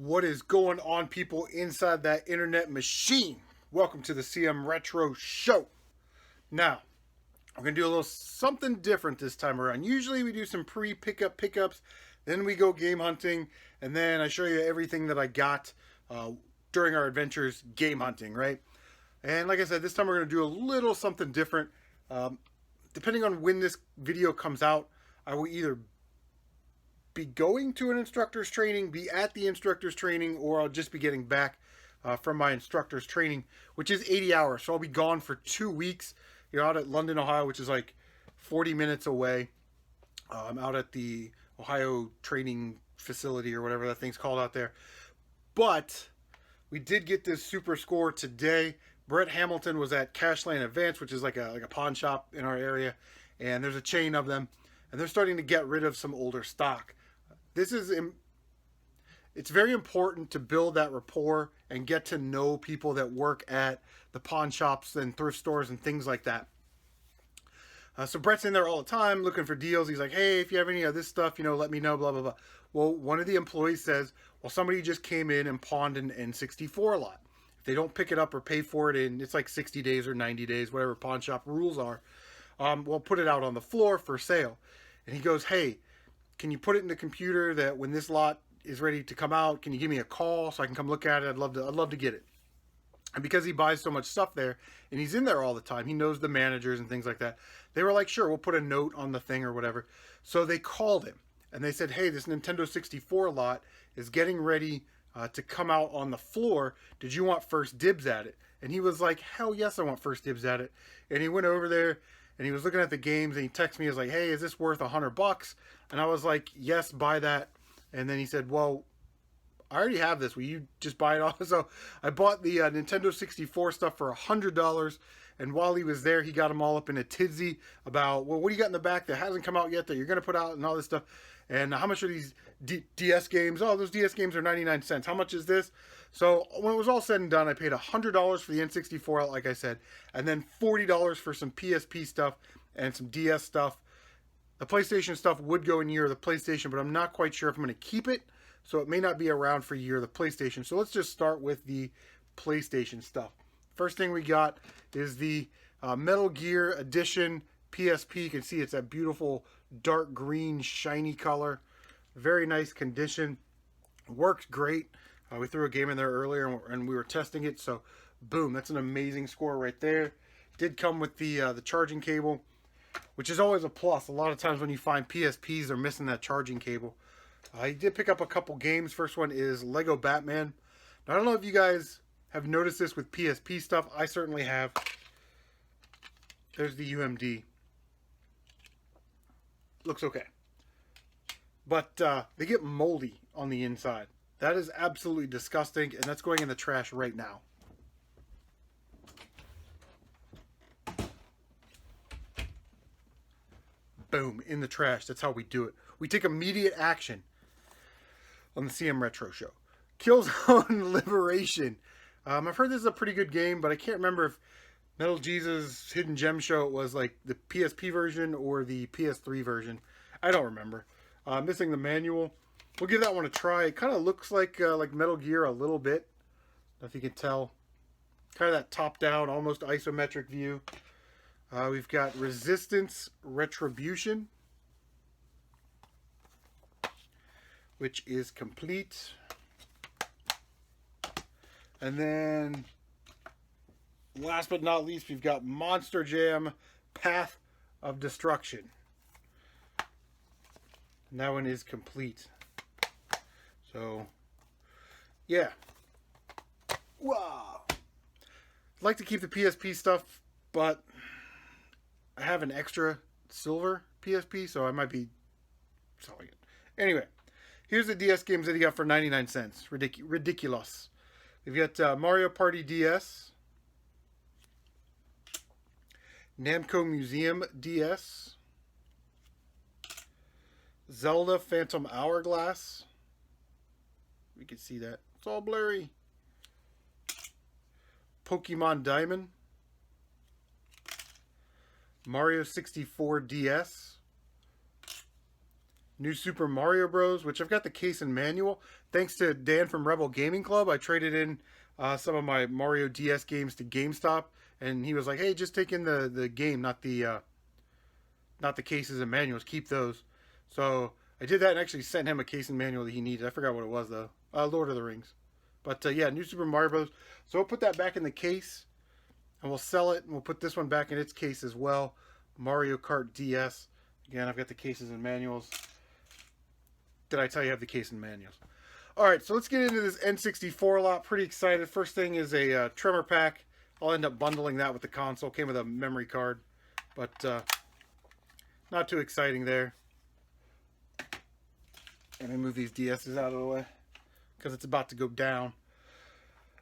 What is going on, people inside that internet machine? Welcome to the CM Retro Show. Now, we're going to do a little something different this time around. Usually we do some pickups, then we go game hunting, and then I show you everything that I got during our adventures game hunting, right? And like I said, this time we're going to do a little something different. Depending on when this video comes out, I will either be going to an instructor's training, be at the instructor's training, or I'll just be getting back from my instructor's training, which is 80 hours. So I'll be gone for 2 weeks. You're out at London, Ohio, which is like 40 minutes away. I'm out at the Ohio training facility or whatever that thing's called out there. But we did get this super score today. Brett Hamilton was at Cashland Advance, which is like a pawn shop in our area, and there's a chain of them, and they're starting to get rid of some older stock. It's very important to build that rapport and get to know people that work at the pawn shops and thrift stores and things like that. So Brett's in there all the time looking for deals. He's like, hey, if you have any of this stuff, let me know, blah, blah, blah. Well, one of the employees says, well, somebody just came in and pawned an N64 lot. If they don't pick it up or pay for it in, it's like 60 days or 90 days, whatever pawn shop rules are, we'll put it out on the floor for sale. And he goes, hey, can you put it in the computer that when this lot is ready to come out, can you give me a call so I can come look at it? I'd love to get it. And because he buys so much stuff there and he's in there all the time, he knows the managers and things like that. They were like, sure, we'll put a note on the thing or whatever. So they called him and they said, hey, this Nintendo 64 lot is getting ready to come out on the floor. Did you want first dibs at it? And he was like, hell yes, I want first dibs at it. And he went over there and he was looking at the games and he texted me. He was like, hey, is this worth $100? And I was like, yes, buy that. And then he said, well, I already have this. Will you just buy it all? So I bought the Nintendo 64 stuff for $100. And while he was there, he got them all up in a tizzy about, well, what do you got in the back that hasn't come out yet that you're going to put out and all this stuff? And how much are these DS games? Oh, those DS games are 99 cents. How much is this? So when it was all said and done, I paid $100 for the N64, like I said, and then $40 for some PSP stuff and some DS stuff. The PlayStation stuff would go in year of the PlayStation, but I'm not quite sure if I'm going to keep it, so it may not be around for year of the PlayStation. So let's just start with the PlayStation stuff. First thing we got is the Metal Gear Edition PSP. You can see it's that beautiful dark green shiny color. Very nice condition. Worked great. We threw a game in there earlier and we were testing it, so boom, that's an amazing score right there. Did come with the charging cable, which is always a plus. A lot of times when you find PSPs, they're missing that charging cable. I did pick up a couple games. First one is Lego Batman. Now, I don't know if you guys have noticed this with PSP stuff. I certainly have. There's the UMD. Looks okay. But they get moldy on the inside. That is absolutely disgusting, and that's going in the trash right now. Boom, in the trash. That's how we do it. We take immediate action on the CM Retro Show. Killzone Liberation. I've heard this is a pretty good game, but I can't remember if Metal Jesus Hidden Gem Show was like the PSP version or the PS3 version. I don't remember. Missing the manual. We'll give that one a try. It kind of looks like Metal Gear a little bit. I don't know if you can tell. Kind of that top-down, almost isometric view. We've got Resistance Retribution, which is complete. And then, last but not least, we've got Monster Jam Path of Destruction. And that one is complete. So, yeah. Wow. I'd like to keep the PSP stuff, but I have an extra silver PSP, so I might be selling it. Anyway, here's the DS games that he got for 99 cents. Ridiculous. We've got Mario Party DS, Namco Museum DS, Zelda Phantom Hourglass. We can see that. It's all blurry. Pokemon Diamond. Mario 64 DS. New Super Mario Bros., which I've got the case and manual. Thanks to Dan from Rebel Gaming Club, I traded in some of my Mario DS games to GameStop, and he was like, "Hey, just take in the game, not the cases and manuals. Keep those." So I did that and actually sent him a case and manual that he needed. I forgot what it was though. Lord of the Rings. But yeah, New Super Mario Bros. So we'll put that back in the case, and we'll sell it, and we'll put this one back in its case as well. Mario Kart DS. Again, I've got the cases and manuals. Did I tell you I have the case and manuals? All right, so let's get into this N64 lot. Pretty excited. First thing is a Tremor pack. I'll end up bundling that with the console. Came with a memory card, but not too exciting there. Let me move these DSs out of the way because it's about to go down.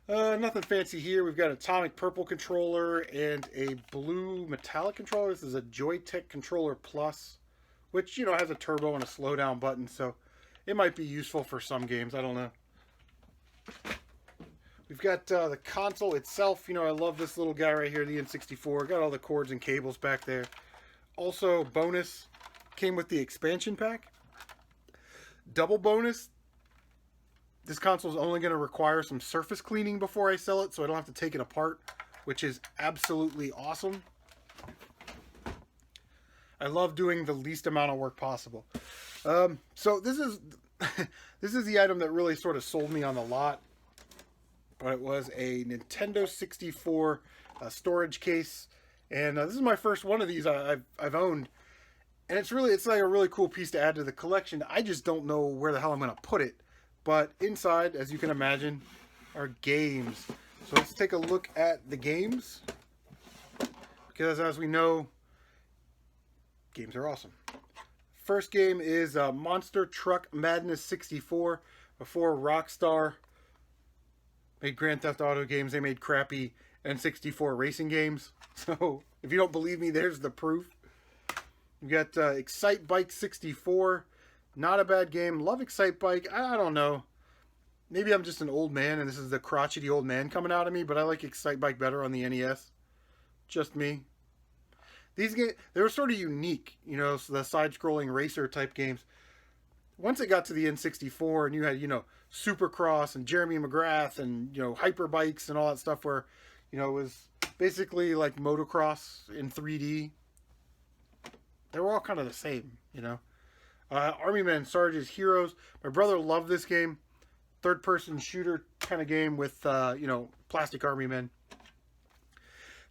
Nothing fancy here. We've got an atomic purple controller and a blue metallic controller. This is a Joytech Controller Plus, which, you know, has a turbo and a slowdown button, so it might be useful for some games. I don't know. We've got the console itself. You know, I love this little guy right here, the N64. Got all the cords and cables back there. Also, bonus, came with the expansion pack. Double bonus, this console is only going to require some surface cleaning before I sell it, so I don't have to take it apart, which is absolutely awesome. I love doing the least amount of work possible. So this is this is the item that really sort of sold me on the lot. But it was a Nintendo 64 storage case, and this is my first one of these I've owned. And it's like a really cool piece to add to the collection. I just don't know where the hell I'm going to put it. But inside, as you can imagine, are games. So let's take a look at the games. Because as we know, games are awesome. First game is Monster Truck Madness 64. Before Rockstar made Grand Theft Auto games, they made crappy N64 racing games. So if you don't believe me, there's the proof. We got Excite Bike 64. Not a bad game. Love Excite Bike. I don't know. Maybe I'm just an old man and this is the crotchety old man coming out of me, but I like Excite Bike better on the NES. Just me. These games, they were sort of unique, you know, so the side-scrolling racer type games. Once it got to the N64 and you had, you know, Supercross and Jeremy McGrath and, you know, Hyper Bikes and all that stuff where, you know, it was basically like motocross in 3D. They were all kind of the same, you know. Army Men, Sarge's Heroes. My brother loved this game. Third-person shooter kind of game with, you know, plastic army men.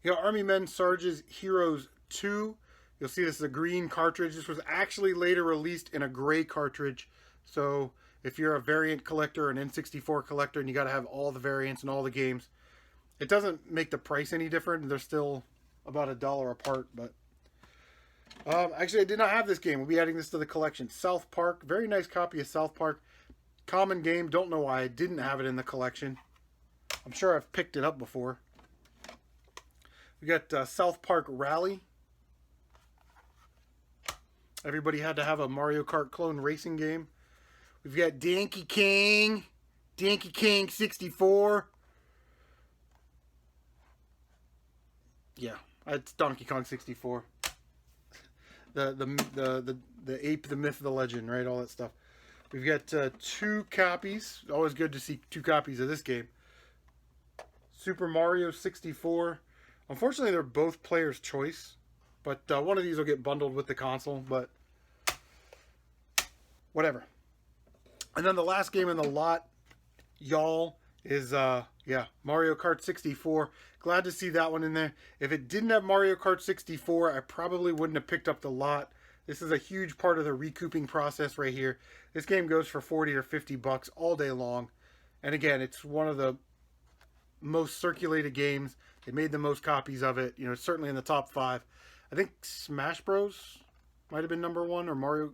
You know, Army Men, Sarge's Heroes 2. You'll see this is a green cartridge. This was actually later released in a gray cartridge. So if you're a variant collector, an N64 collector, and you got to have all the variants and all the games, it doesn't make the price any different. They're still about $1 apart, but actually, I did not have this game. We'll be adding this to the collection. South Park. Very nice copy of South Park. Common game. Don't know why I didn't have it in the collection. I'm sure I've picked it up before. We got South Park Rally. Everybody had to have a Mario Kart clone racing game. We've got Donkey King. Donkey King 64. Yeah, it's Donkey Kong 64. The ape, the myth, the legend, right? All that stuff. We've got 2 copies. Always good to see 2 copies of this game. Super Mario 64. Unfortunately, they're both player's choice, but one of these will get bundled with the console, but whatever. And then the last game in the lot, y'all, is Mario Kart 64. Glad to see that one in there. If it didn't have Mario Kart 64, I probably wouldn't have picked up the lot. This is a huge part of the recouping process right here. This game goes for 40 or 50 bucks all day long. And again, it's one of the most circulated games. They made the most copies of it. You know, certainly in the top 5. I think Smash Bros. Might have been number 1 or Mario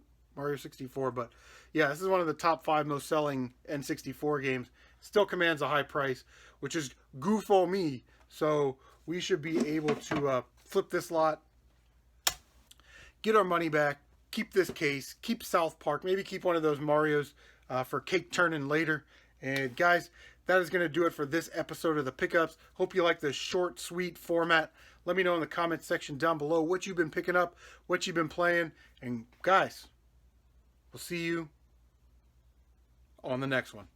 64. But yeah, this is one of the top 5 most selling N64 games. Still commands a high price, which is goofo me. So we should be able to flip this lot, get our money back, keep this case, keep South Park, maybe keep one of those Marios for cake turning later. And guys, that is going to do it for this episode of the Pickups. Hope you like the short, sweet format. Let me know in the comments section down below what you've been picking up, what you've been playing. And guys, we'll We'll see you on the next one.